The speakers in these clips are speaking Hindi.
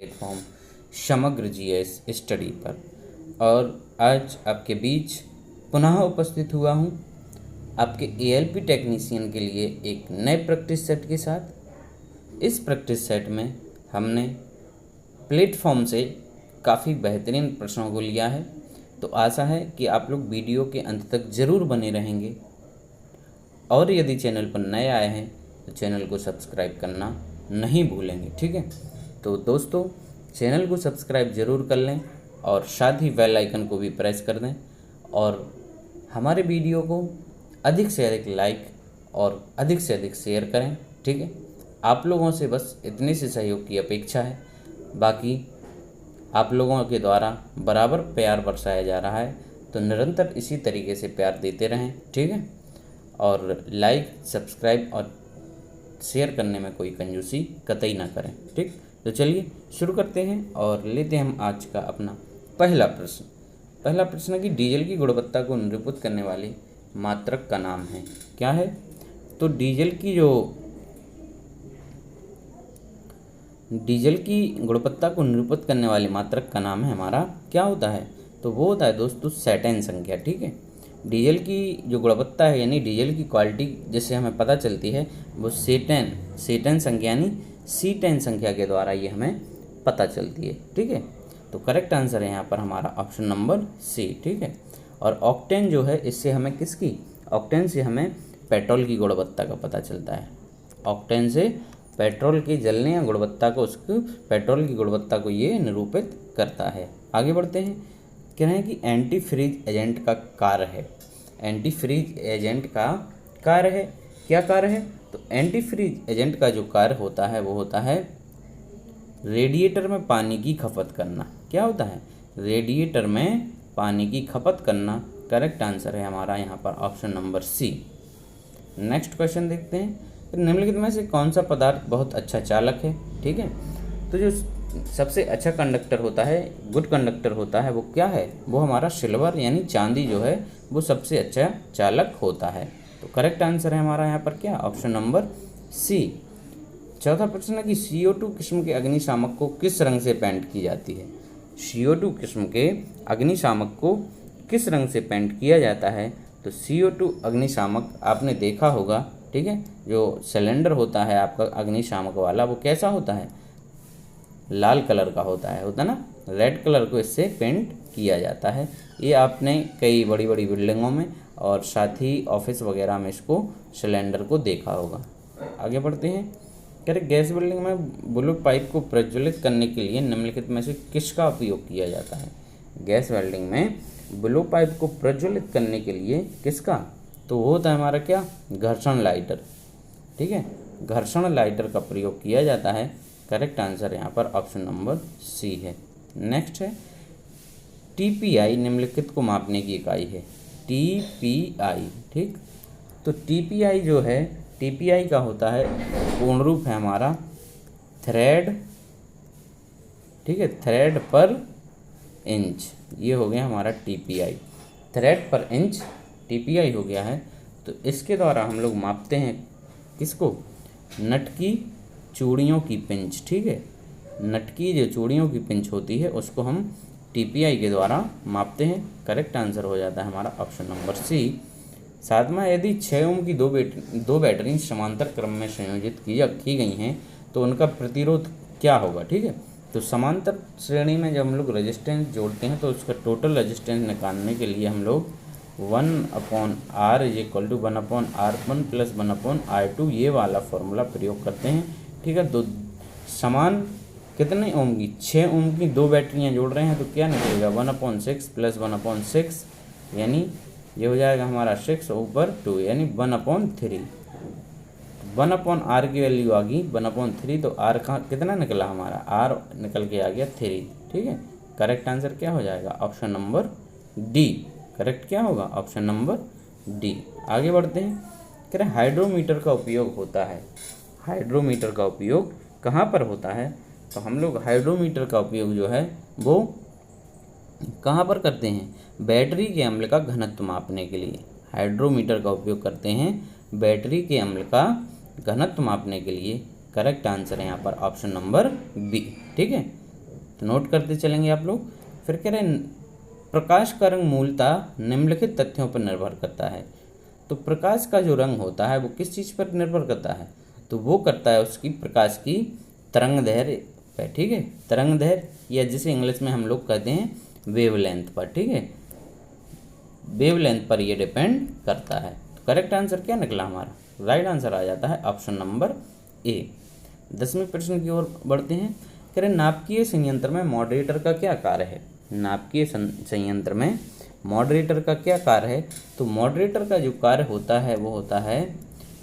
प्लेटफॉर्म समग्र जीएस स्टडी पर। और आज आपके बीच पुनः उपस्थित हुआ हूँ आपके एएलपी टेक्नीशियन के लिए एक नए प्रैक्टिस सेट के साथ। इस प्रैक्टिस सेट में हमने प्लेटफॉर्म से काफ़ी बेहतरीन प्रश्नों को लिया है, तो आशा है कि आप लोग वीडियो के अंत तक ज़रूर बने रहेंगे। और यदि चैनल पर नए आए हैं तो चैनल को सब्सक्राइब करना नहीं भूलेंगे, ठीक है। तो दोस्तों, चैनल को सब्सक्राइब ज़रूर कर लें और साथ ही बेल आइकन को भी प्रेस कर दें और हमारे वीडियो को अधिक से अधिक लाइक और अधिक से अधिक शेयर करें, ठीक है। आप लोगों से बस इतने से सहयोग की अपेक्षा है, बाकी आप लोगों के द्वारा बराबर प्यार बरसाया जा रहा है, तो निरंतर इसी तरीके से प्यार देते रहें, ठीक है। और लाइक, सब्सक्राइब और शेयर करने में कोई कंजूसी कतई ना करें, ठीक। तो चलिए शुरू करते हैं और लेते हैं हम आज का अपना पहला प्रश्न। पहला प्रश्न है कि डीजल की गुणवत्ता को निरूपित करने वाले मात्रक का नाम है, क्या है? तो डीजल की गुणवत्ता को निरूपित करने वाले मात्रक का नाम है हमारा, क्या होता है? तो वो होता है दोस्तों सेटन संख्या, ठीक है। डीजल की जो गुणवत्ता है यानी डीजल की क्वालिटी जिससे हमें पता चलती है वो सेटन संख्या यानी C10 संख्या के द्वारा ये हमें पता चलती है, ठीक है। तो करेक्ट आंसर है यहाँ पर हमारा ऑप्शन नंबर C, ठीक है। और ऑक्टेन जो है इससे हमें ऑक्टेन से हमें पेट्रोल की गुणवत्ता का पता चलता है। ऑक्टेन से पेट्रोल के जलने या गुणवत्ता को पेट्रोल की गुणवत्ता को ये निरूपित करता है। आगे बढ़ते हैं, कह रहे हैं कि एंटी फ्रीज एजेंट का कार्य है। एंटी फ्रीज एजेंट का कार्य है, क्या कार्य है? तो एंटी फ्रीज एजेंट का जो कार्य होता है वो होता है रेडिएटर में पानी की खपत करना। क्या होता है? रेडिएटर में पानी की खपत करना। करेक्ट आंसर है हमारा यहाँ पर option number C। Next question देखते हैं, तो निम्नलिखित में से कौन सा पदार्थ बहुत अच्छा चालक है, ठीक है। तो जो सबसे अच्छा कंडक्टर होता है, गुड कंडक्टर होता है, वो क्या है? वो हमारा सिल्वर यानी चांदी जो है वो सबसे अच्छा चालक होता है। तो करेक्ट आंसर है हमारा यहाँ पर क्या? Option number C। चौथा प्रश्न है कि CO2 किस्म के अग्निशामक को किस रंग से पेंट की जाती है? CO2 किस्म के अग्निशामक को किस रंग से पेंट किया जाता है? तो CO2 अग्निशामक आपने देखा होगा, ठीक है। जो सिलेंडर होता है आपका अग्निशामक वाला वो कैसा होता है? लाल कलर का होता है ना। रेड कलर को इससे पेंट किया जाता है। ये आपने कई बड़ी बड़ी बिल्डिंगों में और साथ ही ऑफिस वगैरह में इसको सिलेंडर को देखा होगा। आगे बढ़ते हैं, कह रहे गैस वेल्डिंग में ब्लू पाइप को प्रज्वलित करने के लिए निम्नलिखित में से किसका उपयोग किया जाता है? गैस वेल्डिंग में ब्लू पाइप को प्रज्वलित करने के लिए किसका? तो वो होता है हमारा क्या? घर्षण लाइटर, ठीक है। घर्षण लाइटर का प्रयोग किया जाता है। करेक्ट आंसर यहाँ पर ऑप्शन नंबर C है। नेक्स्ट है TPI निम्नलिखित को मापने की इकाई है। TPI, ठीक। तो TPI जो है, TPI का होता है पूर्ण रूप है हमारा थ्रेड, ठीक है, थ्रेड पर इंच। ये हो गया हमारा TPI, थ्रेड पर इंच TPI हो गया है। तो इसके द्वारा हम लोग मापते हैं किसको? नट की चूड़ियों की पिंच, ठीक है। नट की जो चूड़ियों की पिंच होती है उसको हम TPI के द्वारा मापते हैं। करेक्ट आंसर हो जाता है हमारा ऑप्शन नंबर C। सातवां, यदि 6 ओम की दो बैटरी समांतर क्रम में संयोजित की गई हैं तो उनका प्रतिरोध क्या होगा, ठीक है। तो समांतर श्रेणी में जब हम लोग रेजिस्टेंस जोड़ते हैं तो उसका टोटल रेजिस्टेंस निकालने के लिए हम लोग 1/R = 1/R1 + 1/R2 ये वाला फॉर्मूला प्रयोग करते हैं, ठीक है। तो समान कितने ओम की? 6 ओम की 2 बैटरियां जोड़ रहे हैं तो क्या निकलेगा? 1/6 + 1/6 यानी ये हो जाएगा हमारा 6/2 यानी 1/3। 1/R की वैल्यू आ गई 1/3, तो R का कितना निकला हमारा? R निकल के आ गया 3, ठीक है। करेक्ट आंसर क्या हो जाएगा? Option number D। करेक्ट क्या होगा? Option number D। आगे बढ़ते हैं, कह रहे हाइड्रोमीटर का उपयोग होता है। हाइड्रोमीटर का उपयोग कहाँ पर होता है? तो हम लोग हाइड्रोमीटर का उपयोग जो है वो कहाँ पर करते हैं? बैटरी के अम्ल का घनत्व मापने के लिए हाइड्रोमीटर का उपयोग करते हैं। बैटरी के अम्ल का घनत्व मापने के लिए। करेक्ट आंसर है यहाँ पर ऑप्शन नंबर B, ठीक है। तो नोट करते चलेंगे आप लोग। फिर कह रहे प्रकाश का रंग मूलतः निम्नलिखित तथ्यों पर निर्भर करता है। तो प्रकाश का जो रंग होता है वो किस चीज़ पर निर्भर करता है, तो वो करता है उसकी प्रकाश की तरंग दैर्घ्य पर, ठीक है, तरंग दैर्घ्य, या जिसे इंग्लिश में हम लोग कहते हैं वेवलेंथ पर, ठीक है, वेवलेंथ पर ये डिपेंड करता है। तो करेक्ट आंसर क्या निकला हमारा, राइट आंसर आ जाता है ऑप्शन नंबर ए। 10वें प्रश्न की ओर बढ़ते हैं। कह रहे नाभिकीय संयंत्र में मॉडरेटर का क्या कार्य है। नाभिकीय संयंत्र में मॉडरेटर का क्या कार्य है, तो मॉडरेटर का जो कार्य होता है वो होता है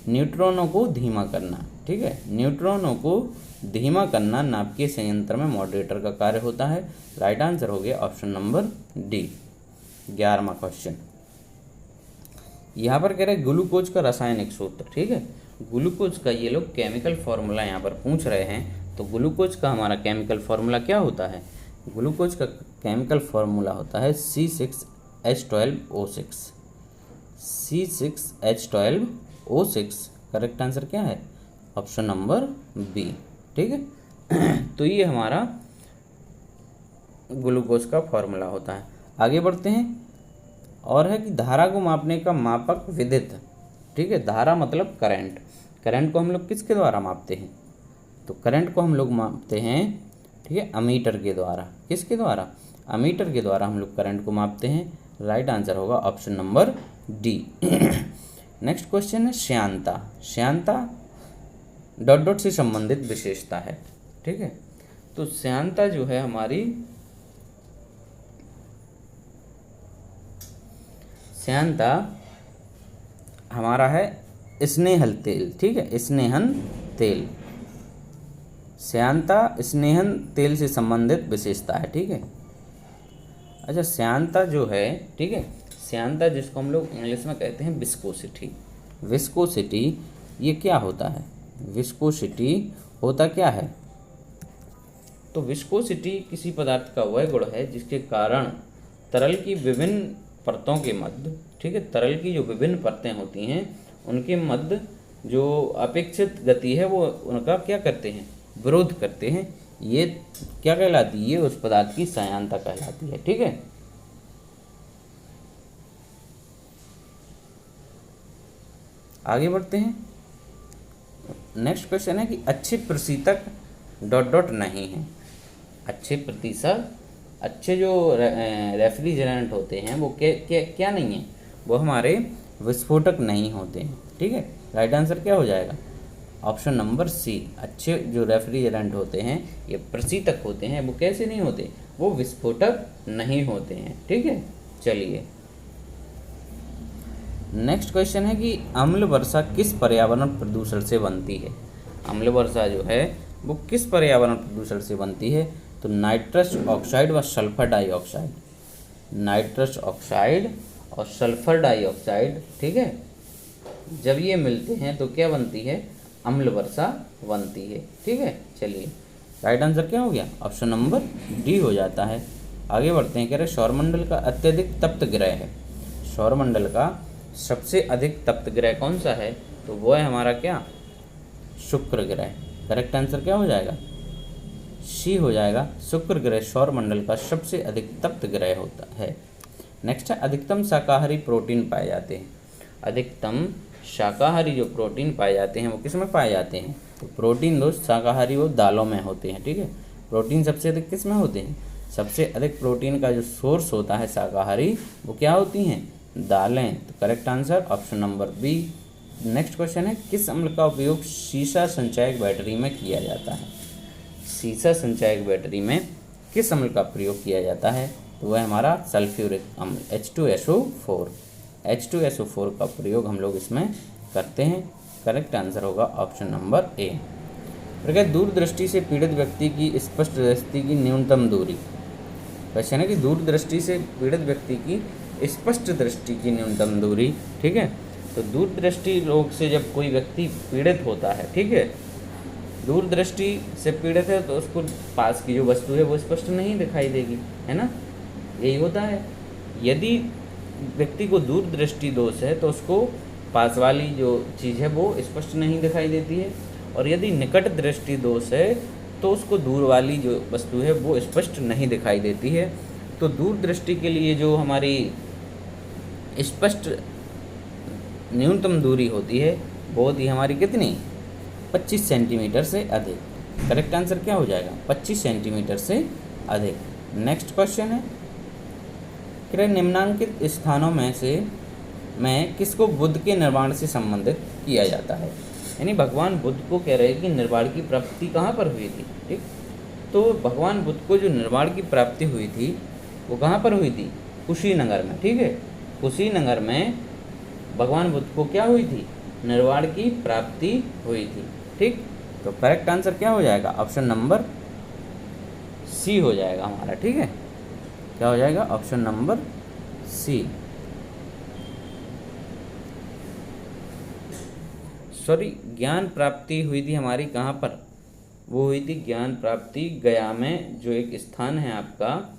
न्यूट्रॉनों को धीमा करना, ठीक है, न्यूट्रॉनों को धीमा करना नाभिकीय संयंत्र में मॉडरेटर का कार्य होता है। राइट आंसर हो गया ऑप्शन नंबर डी। 11वां क्वेश्चन यहाँ पर कह रहे ग्लूकोज का रासायनिक सूत्र, ठीक है, ग्लूकोज का ये लोग केमिकल फार्मूला यहाँ पर पूछ रहे हैं। तो ग्लूकोज का हमारा केमिकल फार्मूला क्या होता है, ग्लूकोज का केमिकल फार्मूला होता है C6H12O6, C6H12O6। करेक्ट आंसर क्या है, ऑप्शन नंबर बी, ठीक है। तो ये हमारा ग्लूकोज का फार्मूला होता है। आगे बढ़ते हैं, और है कि धारा को मापने का मापक विद्युत, ठीक है, धारा मतलब करंट, करंट को हम लोग किसके द्वारा मापते हैं, तो करंट को हम लोग मापते हैं, ठीक है, अमीटर के द्वारा। किसके द्वारा, अमीटर के द्वारा हम लोग करंट को मापते हैं। राइट आंसर होगा option number D. Next question है श्यानता। श्यानता डॉट डॉट से संबंधित विशेषता है, ठीक है। तो श्यानता जो है हमारी, श्यानता हमारा है स्नेहल तेल, ठीक है, स्नेहन तेल। श्यानता स्नेहन तेल से संबंधित विशेषता है, ठीक है। अच्छा, श्यानता जो है, ठीक है, श्यानता जिसको हम लोग इंग्लिश में कहते हैं विस्कोसिटी, विस्कोसिटी ये क्या होता है, विस्कोसिटी होता क्या है, तो विस्कोसिटी किसी पदार्थ का वह गुण है जिसके कारण तरल की विभिन्न परतों के मध्य, ठीक है, तरल की जो विभिन्न परतें होती हैं उनके मध्य जो अपेक्षित गति है वो उनका क्या करते हैं, विरोध करते हैं। ये क्या कहलाती है, ये उस पदार्थ की श्यानता कहलाती है, ठीक है। आगे बढ़ते हैं। नेक्स्ट क्वेश्चन है कि अच्छे प्रशीतक डॉट डॉट नहीं है। अच्छे प्रतिशत, अच्छे जो रेफ्रिजरेंट होते हैं वो क्या नहीं है, वो हमारे विस्फोटक नहीं होते हैं, ठीक है। राइट आंसर क्या हो जाएगा, ऑप्शन नंबर सी। अच्छे जो रेफ्रिजरेंट होते हैं ये प्रशीतक होते हैं, वो कैसे नहीं होते, वो विस्फोटक नहीं होते हैं, ठीक है। चलिए नेक्स्ट क्वेश्चन है कि अम्ल वर्षा किस पर्यावरण प्रदूषण से बनती है। अम्ल वर्षा जो है वो किस पर्यावरण प्रदूषण से बनती है, तो नाइट्रस ऑक्साइड व सल्फर डाइऑक्साइड, नाइट्रस ऑक्साइड और सल्फर डाइऑक्साइड, ठीक है, जब ये मिलते हैं तो क्या बनती है, अम्ल वर्षा बनती है, ठीक है। चलिए राइट आंसर क्या हो गया, ऑप्शन नंबर डी हो जाता है। आगे बढ़ते हैं, कह रहे सौरमंडल का अत्यधिक तप्त ग्रह है। सौरमंडल का सबसे अधिक तप्त ग्रह कौन सा है, तो वो है हमारा क्या, शुक्र ग्रह। करेक्ट आंसर क्या हो जाएगा, सी हो जाएगा, शुक्र ग्रह सौरमंडल का सबसे अधिक तप्त ग्रह होता है। नेक्स्ट है अधिकतम शाकाहारी प्रोटीन पाए जाते हैं। अधिकतम शाकाहारी जो प्रोटीन पाए जाते हैं वो किस में पाए जाते हैं, तो प्रोटीन दोस्त शाकाहारी वो दालों में होते हैं, ठीक है। प्रोटीन सबसे अधिक किस में होते हैं, सबसे अधिक प्रोटीन का जो सोर्स होता है शाकाहारी वो क्या होती हैं, दालें। तो correct answer option number B. Next question है किस अम्ल का उपयोग सीसा संचायक बैटरी में किया जाता है। सीसा संचायक बैटरी में किस अम्ल का प्रयोग किया जाता है, तो वह हमारा सल्फ्यूरिक अम्ल H2SO4, H2SO4 का प्रयोग हम लोग इसमें करते हैं। करेक्ट आंसर होगा ऑप्शन नंबर ए। फिर दूरदृष्टि से पीड़ित व्यक्ति की स्पष्ट दृष्टि की न्यूनतम दूरी। क्वेश्चन है कि दूरदृष्टि से पीड़ित व्यक्ति की स्पष्ट दृष्टि की न्यूनतम दूरी, ठीक है। तो दूरदृष्टि रोग से जब कोई व्यक्ति पीड़ित होता है, ठीक है, दूरदृष्टि से पीड़ित है तो उसको पास की जो वस्तु है वो स्पष्ट नहीं दिखाई देगी, है ना, यही होता है। यदि व्यक्ति को दूरदृष्टि दोष है तो उसको पास वाली जो चीज़ है वो स्पष्ट नहीं दिखाई देती है, और यदि निकट दृष्टि दोष है तो उसको दूर वाली जो वस्तु है वो स्पष्ट नहीं दिखाई देती है। तो दूरदृष्टि के लिए जो हमारी स्पष्ट न्यूनतम दूरी होती है वो होती है हमारी कितनी, 25 सेंटीमीटर से अधिक। करेक्ट आंसर क्या हो जाएगा, 25 सेंटीमीटर से अधिक। नेक्स्ट क्वेश्चन है कि निम्नांकित स्थानों में से किसको बुद्ध के निर्वाण से संबंधित किया जाता है। यानी भगवान बुद्ध को कह रहे हैं कि निर्वाण की प्राप्ति कहाँ पर हुई थी। ठीक, तो भगवान बुद्ध को जो निर्वाण की प्राप्ति हुई थी वो कहाँ पर हुई थी, कुशीनगर में। ठीक है, कुशीनगर में भगवान बुद्ध को क्या हुई थी, निर्वाण की प्राप्ति हुई थी। ठीक, तो करेक्ट आंसर क्या हो जाएगा, ऑप्शन नंबर सी हो जाएगा हमारा। ठीक है, क्या हो जाएगा, ऑप्शन नंबर सी। सॉरी, ज्ञान प्राप्ति हुई थी हमारी कहाँ पर, वो हुई थी ज्ञान प्राप्ति गया में, जो एक स्थान है आपका,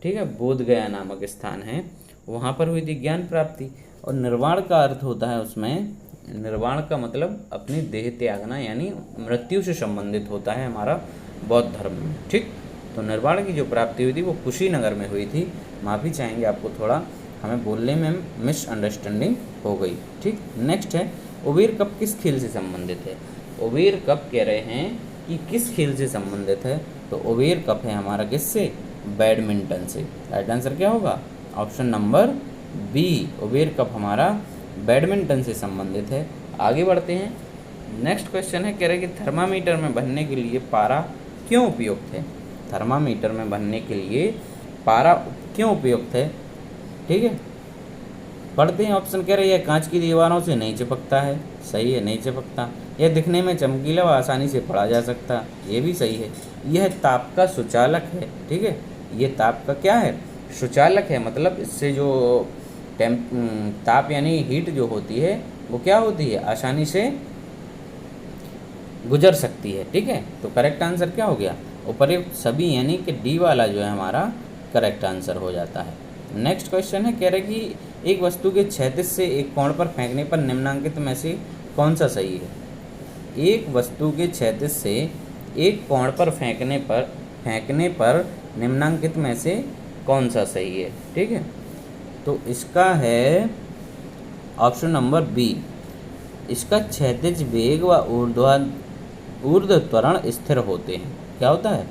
ठीक है, बोध गया नामक स्थान है, वहाँ पर हुई थी ज्ञान प्राप्ति। और निर्वाण का अर्थ होता है उसमें, निर्वाण का मतलब अपनी देह त्यागना, यानी मृत्यु से संबंधित होता है हमारा बौद्ध धर्म में। ठीक, तो निर्वाण की जो प्राप्ति हुई थी वो कुशीनगर में हुई थी। माफ़ी चाहेंगे आपको, थोड़ा हमें बोलने में मिसअंडरस्टैंडिंग हो गई। ठीक, नेक्स्ट है ओबेर कप किस खेल से संबंधित है। ओबेर कप कह रहे हैं कि किस खेल से संबंधित है, तो ओबेर कप है हमारा किससे, बैडमिंटन से। राइट आंसर क्या होगा, option number B, Uber cup हमारा बैडमिंटन से संबंधित है। आगे बढ़ते हैं, नेक्स्ट क्वेश्चन है, कह रहे हैं कि थर्मामीटर में भरने के लिए पारा क्यों उपयुक्त है। थर्मामीटर में भरने के लिए पारा क्यों उपयुक्त है। ठीक है, पढ़ते हैं, ऑप्शन कह रहे हैं कांच की दीवारों से नहीं चिपकता है, सही है, नहीं चिपकता। यह दिखने में चमकीला व आसानी से पढ़ा जा सकता, ये भी सही है। यह ताप का सुचालक है। ठीक है, ये ताप का क्या है, सुचालक है, मतलब इससे जो ताप यानी हीट जो होती है वो क्या होती है, आसानी से गुजर सकती है। ठीक है, तो करेक्ट आंसर क्या हो गया, उपर्युक्त सभी, यानी कि डी वाला जो है हमारा करेक्ट आंसर हो जाता है। नेक्स्ट क्वेश्चन है, कह रहे कि एक वस्तु के क्षैतिज से एक कोण पर फेंकने पर निम्नांकित में से कौन सा सही है। एक वस्तु के क्षैतिज से एक कोण पर फेंकने पर निम्नांकित में से कौन सा सही है। ठीक है, तो इसका है ऑप्शन नंबर बी, इसका क्षैतिज वेग व ऊर्ध्व त्वरण स्थिर होते हैं। क्या होता है,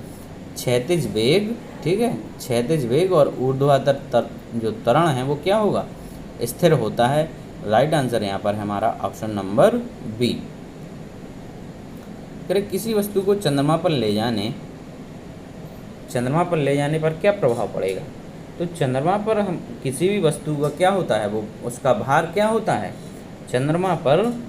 क्षैतिज वेग, ठीक है, क्षैतिज वेग और ऊर्ध्वाधर जो त्वरण है वो क्या होगा, स्थिर होता है। राइट आंसर यहाँ पर हमारा ऑप्शन नंबर बी। किसी वस्तु को चंद्रमा पर ले जाने पर क्या प्रभाव पड़ेगा। तो चंद्रमा पर हम किसी भी वस्तु का क्या होता है, वो उसका भार क्या होता है, चंद्रमा पर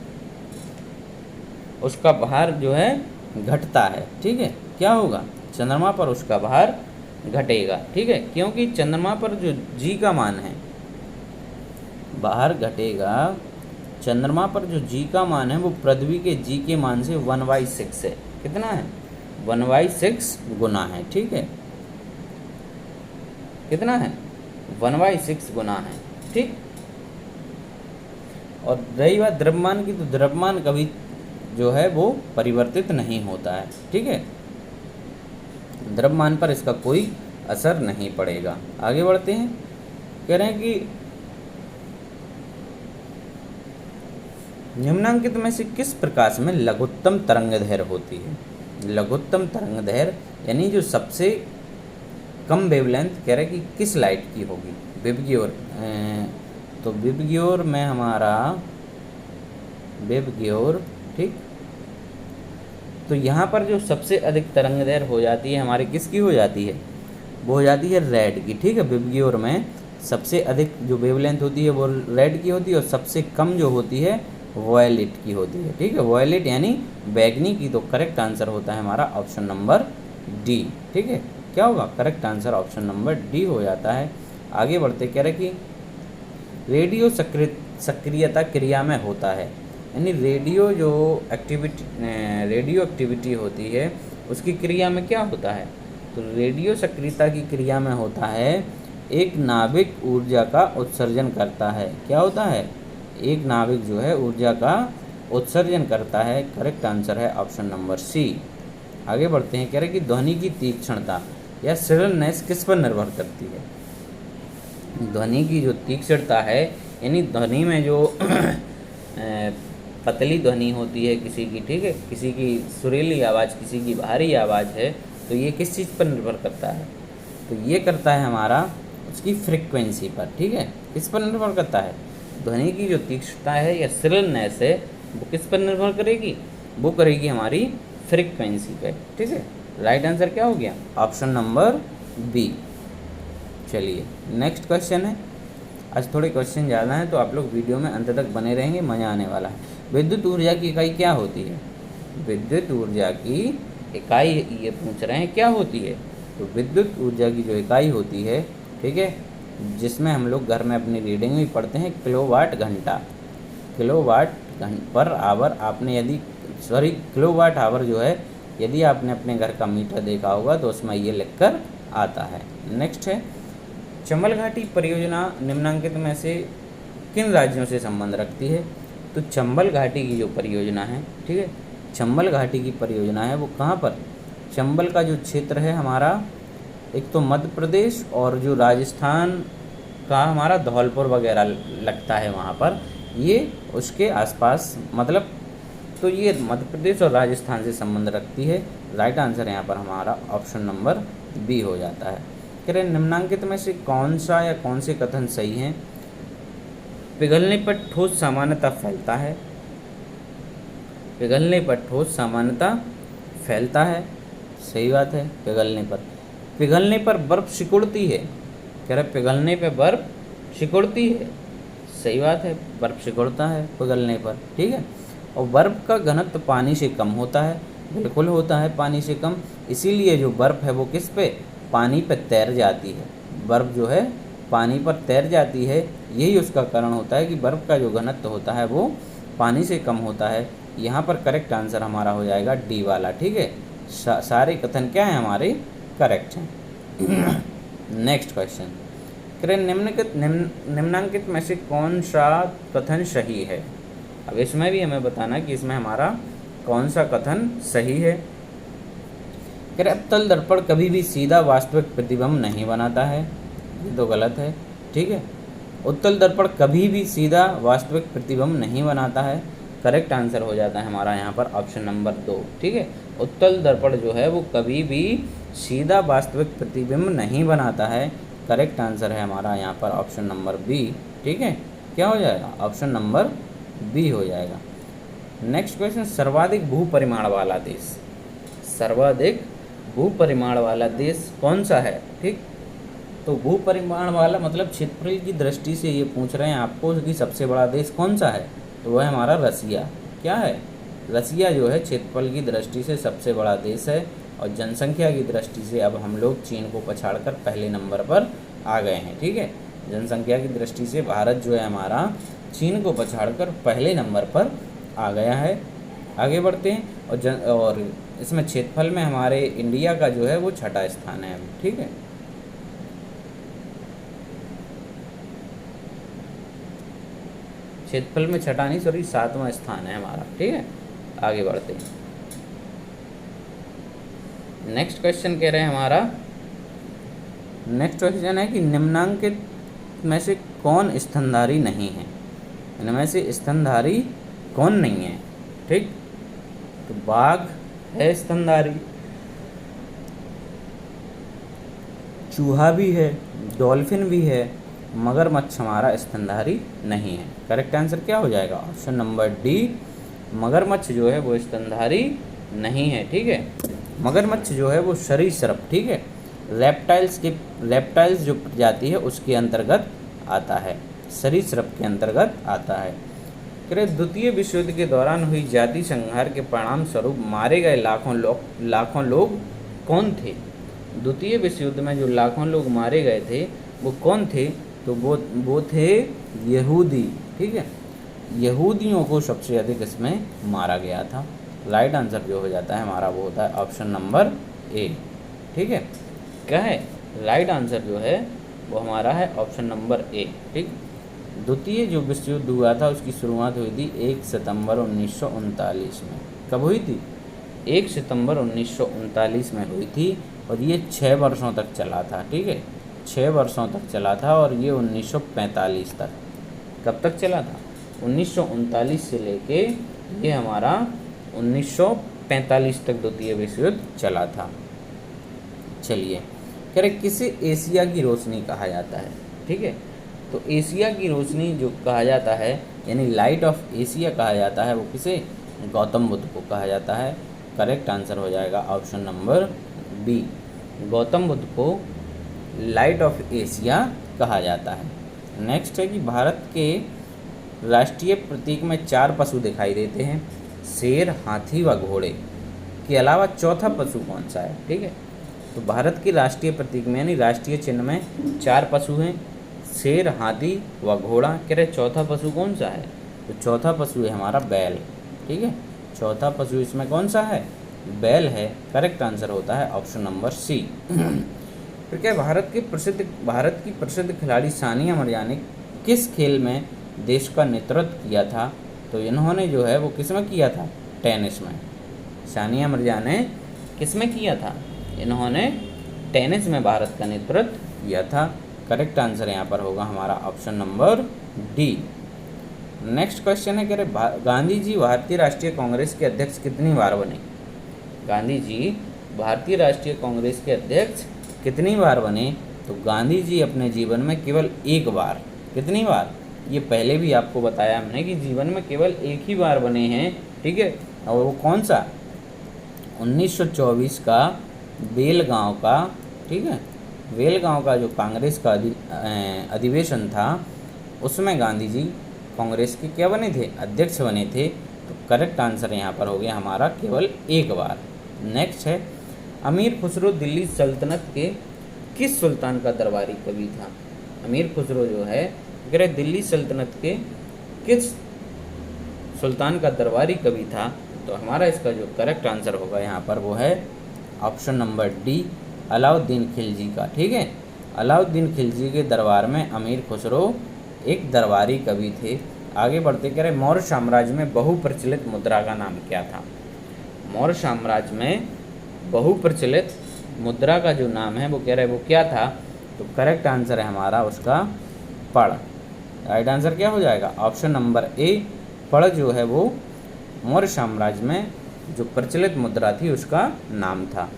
उसका भार जो है घटता है। ठीक है, क्या होगा, चंद्रमा पर उसका भार घटेगा। ठीक है, क्योंकि चंद्रमा पर जो जी का मान है, भार घटेगा, चंद्रमा पर जो जी का मान है वो पृथ्वी के जी के मान से 1/6 है। कितना है, 1/6 गुना है। ठीक है, कितना है, 1/6 गुना है। ठीक, और रही बात द्रव्यमान की, तो द्रव्यमान कभी जो है वो परिवर्तित नहीं होता है। ठीक है, द्रव्यमान पर इसका कोई असर नहीं पड़ेगा। आगे बढ़ते हैं, कह रहे हैं कि निम्नांकित में से किस प्रकाश में लघुत्तम तरंगदैर्घ्य होती है। लघुत्तम तरंगदैर्घ्य यानी जो सबसे कम वेवलेंथ, कह रहे हैं कि किस लाइट की होगी, विबग्योर। तो विबग्योर में हमारा विबग्योर, ठीक, तो यहाँ पर जो सबसे अधिक तरंगदैर्घ्य हो जाती है हमारी किसकी हो जाती है, वो हो जाती है रेड की। ठीक है, विबग्योर में सबसे अधिक जो वेवलेंथ होती है वो रेड की होती है, और सबसे कम जो होती है वॉयलेट की होती है। ठीक है, वॉयलेट यानी बैगनी की। तो करेक्ट आंसर होता है हमारा ऑप्शन नंबर डी। ठीक है, क्या होगा, correct answer option number D हो जाता है। आगे बढ़ते, कह रहे कि रेडियो सक्रियता क्रिया में होता है, यानी रेडियो एक्टिविटी होती है उसकी क्रिया में क्या होता है। तो रेडियो सक्रियता की क्रिया में होता है, एक नाभिक ऊर्जा का उत्सर्जन करता है। क्या होता है, एक नाभिक जो है ऊर्जा का उत्सर्जन करता है। करेक्ट आंसर है ऑप्शन नंबर सी। आगे बढ़ते हैं, कह रहे कि ध्वनि की तीक्ष्णता या श्रिलनेस किस पर निर्भर करती है। ध्वनि की जो तीक्ष्णता है, यानी ध्वनि में जो पतली ध्वनि होती है किसी की, ठीक है, किसी की सुरीली आवाज़, किसी की भारी आवाज़ है, तो ये किस चीज़ पर निर्भर करता है, तो ये करता है हमारा उसकी फ्रिक्वेंसी पर, ठीक है। किस पर निर्भर करता है, ध्वनि की जो तीक्ष्णता है या श्रिलनेस है वो किस पर निर्भर करेगी, वो करेगी हमारी फ्रिक्वेंसी पे, ठीक है। राइट आंसर क्या हो गया, ऑप्शन नंबर बी। चलिए नेक्स्ट क्वेश्चन है। आज थोड़े क्वेश्चन ज़्यादा हैं तो आप लोग वीडियो में अंत तक बने रहेंगे, मज़ा आने वाला है। विद्युत ऊर्जा की इकाई क्या होती है, विद्युत ऊर्जा की इकाई ये पूछ रहे हैं क्या होती है, तो विद्युत ऊर्जा की जो इकाई होती है, ठीक है, जिसमें हम लोग घर में अपनी रीडिंग में पढ़ते हैं किलोवाट घंटा, किलोवाट पर आवर, आपने यदि किलोवाट आवर जो है, यदि आपने अपने घर का मीटर देखा होगा तो उसमें ये लिखकर आता है। नेक्स्ट है, चंबल घाटी परियोजना निम्नलिखित में से किन राज्यों से संबंध रखती है, तो चंबल घाटी की जो परियोजना है, ठीक है, चंबल घाटी की परियोजना है वो कहाँ पर, चंबल का जो क्षेत्र है हमारा, एक तो मध्य प्रदेश और जो राजस्थान का हमारा धौलपुर वगैरह लगता है वहाँ पर, ये उसके आसपास, मतलब तो ये मध्य प्रदेश और राजस्थान से संबंध रखती है। राइट आंसर यहाँ पर हमारा ऑप्शन नंबर बी हो जाता है। कह रहे निम्नलिखित में से कौन सा या कौन से कथन सही हैं, पिघलने पर ठोस सामान्यतः फैलता है, पिघलने पर ठोस सामान्यतः फैलता है, सही बात है। पिघलने पर बर्फ सिकुड़ती है, कह रहे पिघलने पर बर्फ सिकुड़ती है, सही बात है, बर्फ सिकुड़ता है पिघलने पर, ठीक है। और बर्फ का घनत्व पानी से कम होता है, बिल्कुल होता है पानी से कम, इसीलिए जो बर्फ़ है वो किस पे, पानी पर तैर जाती है, बर्फ़ जो है पानी पर तैर जाती है, यही उसका कारण होता है कि बर्फ़ का जो घनत्व होता है वो पानी से कम होता है। यहाँ पर करेक्ट आंसर हमारा हो जाएगा डी वाला, ठीक है। सारे कथन क्या हैं हमारे, करेक्ट हैं। नेक्स्ट क्वेश्चन, निम्नलिखित में से कौन सा कथन सही है। अब इसमें भी हमें बताना कि इसमें हमारा कौन सा कथन सही है। कह रहे अवतल दर्पण कभी भी सीधा वास्तविक प्रतिबिंब नहीं बनाता है, ये तो गलत है, ठीक है। उत्तल दर्पण कभी भी सीधा वास्तविक प्रतिबिंब नहीं बनाता है, करेक्ट आंसर हो जाता है हमारा यहाँ पर ऑप्शन नंबर 2, ठीक है। उत्तल दर्पण जो है वो कभी भी सीधा वास्तविक प्रतिबिंब नहीं बनाता है, करेक्ट आंसर है हमारा यहाँ पर ऑप्शन नंबर बी, ठीक है। क्या हो जाएगा, ऑप्शन नंबर बी हो जाएगा। नेक्स्ट क्वेश्चन, सर्वाधिक भूपरिमाण वाला देश, सर्वाधिक भूपरिमाण वाला देश कौन सा है, ठीक। तो भूपरिमाण वाला मतलब क्षेत्रफल की दृष्टि से ये पूछ रहे हैं आपको कि सबसे बड़ा देश कौन सा है, तो वह है हमारा रसिया। क्या है, रसिया जो है क्षेत्रफल की दृष्टि से सबसे बड़ा देश है, और जनसंख्या की दृष्टि से अब हम लोग चीन को पछाड़कर पहले नंबर पर आ गए हैं, ठीक है। जनसंख्या की दृष्टि से भारत जो है हमारा चीन को पछाड़कर पहले नंबर पर आ गया है। आगे बढ़ते हैं, और इसमें क्षेत्रफल में हमारे इंडिया का जो है वो छठा स्थान है, ठीक है। क्षेत्रफल में छठा नहीं, सॉरी 7वां स्थान है हमारा, ठीक है। आगे बढ़ते हैं, नेक्स्ट क्वेश्चन कह रहे हैं हमारा, नेक्स्ट क्वेश्चन है कि निम्नांकित में से कौन स्तनधारी नहीं है, इनमें से स्तनधारी कौन नहीं है, ठीक। तो बाघ है स्तनधारी, चूहा भी है, डॉल्फिन भी है, मगरमच्छ हमारा स्तनधारी नहीं है। करेक्ट आंसर क्या हो जाएगा, ऑप्शन नंबर डी, मगरमच्छ जो है वो स्तनधारी नहीं है, ठीक है। मगरमच्छ जो है वो सरीसृप, ठीक है, रेप्टाइल्स जो प्रजाति है उसके अंतर्गत आता है, सरीसृप के अंतर्गत आता है। द्वितीय विश्व युद्ध के दौरान हुई जाति संहार के परिणाम स्वरूप मारे गए लाखों लोग कौन थे। द्वितीय विश्व युद्ध में जो लाखों लोग मारे गए थे वो कौन थे, तो वो थे यहूदी, ठीक है। यहूदियों को सबसे अधिक इसमें मारा गया था। राइट आंसर जो हो जाता है हमारा वो होता है ऑप्शन नंबर ए, ठीक है। क्या है, राइट आंसर जो है वो हमारा है ऑप्शन नंबर ए, ठीक। द्वितीय जो विश्व युद्ध हुआ था उसकी शुरुआत हुई थी 1 सितंबर 1939 में। कब हुई थी, 1 सितंबर 1939 में हुई थी और ये 6 वर्षों तक चला था। ठीक है, 6 वर्षों तक चला था और ये 1945 तक, कब तक चला था? 1939 से लेके ये हमारा 1945 तक द्वितीय विश्व युद्ध चला था। चलिए, कह रहे किसे एशिया की रोशनी कहा जाता है। ठीक है, तो एशिया की रोशनी जो कहा जाता है यानी लाइट ऑफ एशिया कहा जाता है, वो किसे? गौतम बुद्ध को कहा जाता है। करेक्ट आंसर हो जाएगा option number B, Gautam Buddha को लाइट ऑफ एशिया कहा जाता है। नेक्स्ट है कि भारत के राष्ट्रीय प्रतीक में 4 पशु दिखाई देते हैं, शेर, हाथी व घोड़े के अलावा चौथा पशु कौन सा है? ठीक है, तो भारत के राष्ट्रीय प्रतीक में यानी राष्ट्रीय चिन्ह में 4 पशु हैं, शेर, हाथी व घोड़ा। कह रहे चौथा पशु कौन सा है? तो चौथा पशु है हमारा बैल। ठीक है, चौथा पशु इसमें कौन सा है? बैल है। करेक्ट आंसर होता है ऑप्शन नंबर सी। फिर क्या, भारत की प्रसिद्ध खिलाड़ी सानिया मिर्जा ने किस खेल में देश का नेतृत्व किया था? तो इन्होंने जो है वो किस में किया था? टेनिस में। सानिया मिर्जा ने किस में किया था? इन्होंने टेनिस में भारत का नेतृत्व किया था। करेक्ट आंसर यहाँ पर होगा हमारा option number D. Next question है, कह रहे गांधी जी भारतीय राष्ट्रीय कांग्रेस के अध्यक्ष कितनी बार बने? गांधी जी भारतीय राष्ट्रीय कांग्रेस के अध्यक्ष कितनी बार बने? तो गांधी जी अपने जीवन में केवल एक बार। कितनी बार? ये पहले भी आपको बताया हमने कि जीवन में केवल एक ही बार बने हैं। ठीक है, और वो कौन सा? 1924 का बेलगांव का, ठीक है, बेलगांव का जो कांग्रेस का अधिवेशन था, उसमें गांधी जी कांग्रेस के क्या बने थे? अध्यक्ष बने थे। तो करेक्ट आंसर यहाँ पर हो गया हमारा केवल एक बार। नेक्स्ट है, अमीर खुसरो दिल्ली सल्तनत के किस सुल्तान का दरबारी कवि था? अमीर खुसरो जो है दिल्ली सल्तनत के किस सुल्तान का दरबारी कवि था? तो हमारा इसका जो करेक्ट आंसर होगा यहाँ पर वो है option number D, Alauddin Khilji का। ठीक है, अलाउद्दीन खिलजी के दरबार में अमीर खुसरो एक दरबारी कवि थे। आगे बढ़ते कह रहे मौर्य साम्राज्य में बहुप्रचलित मुद्रा का नाम क्या था? मौर्य साम्राज्य में बहुप्रचलित मुद्रा का जो नाम है वो कह रहे वो क्या था? तो करेक्ट आंसर है हमारा उसका पड़। राइट आंसर क्या हो जाएगा? ऑप्शन नंबर ए, पड़ जो है वो मौर्य साम्राज्य में जो प्रचलित मुद्रा थी उसका नाम था।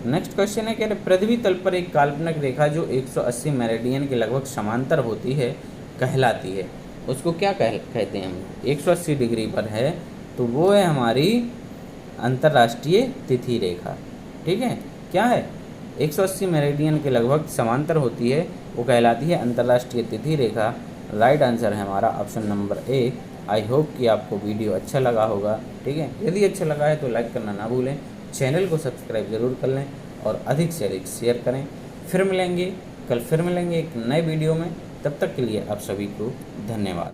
नेक्स्ट क्वेश्चन है, कह रहे पृथ्वी तल पर एक काल्पनिक रेखा जो 180 मेरिडियन के लगभग समांतर होती है कहलाती है, उसको क्या कहते हैं हम? 180 डिग्री पर है तो वो है हमारी अंतर्राष्ट्रीय तिथि रेखा। ठीक है, क्या है? 180 मेरिडियन के लगभग समांतर होती है, वो कहलाती है अंतर्राष्ट्रीय तिथि रेखा। राइट आंसर है हमारा option number A. I hope कि आपको वीडियो अच्छा लगा होगा। ठीक है, यदि अच्छा लगा है तो लाइक करना ना भूलें, चैनल को सब्सक्राइब ज़रूर कर लें और अधिक से अधिक शेयर करें। फिर मिलेंगे एक नए वीडियो में, तब तक के लिए आप सभी को धन्यवाद।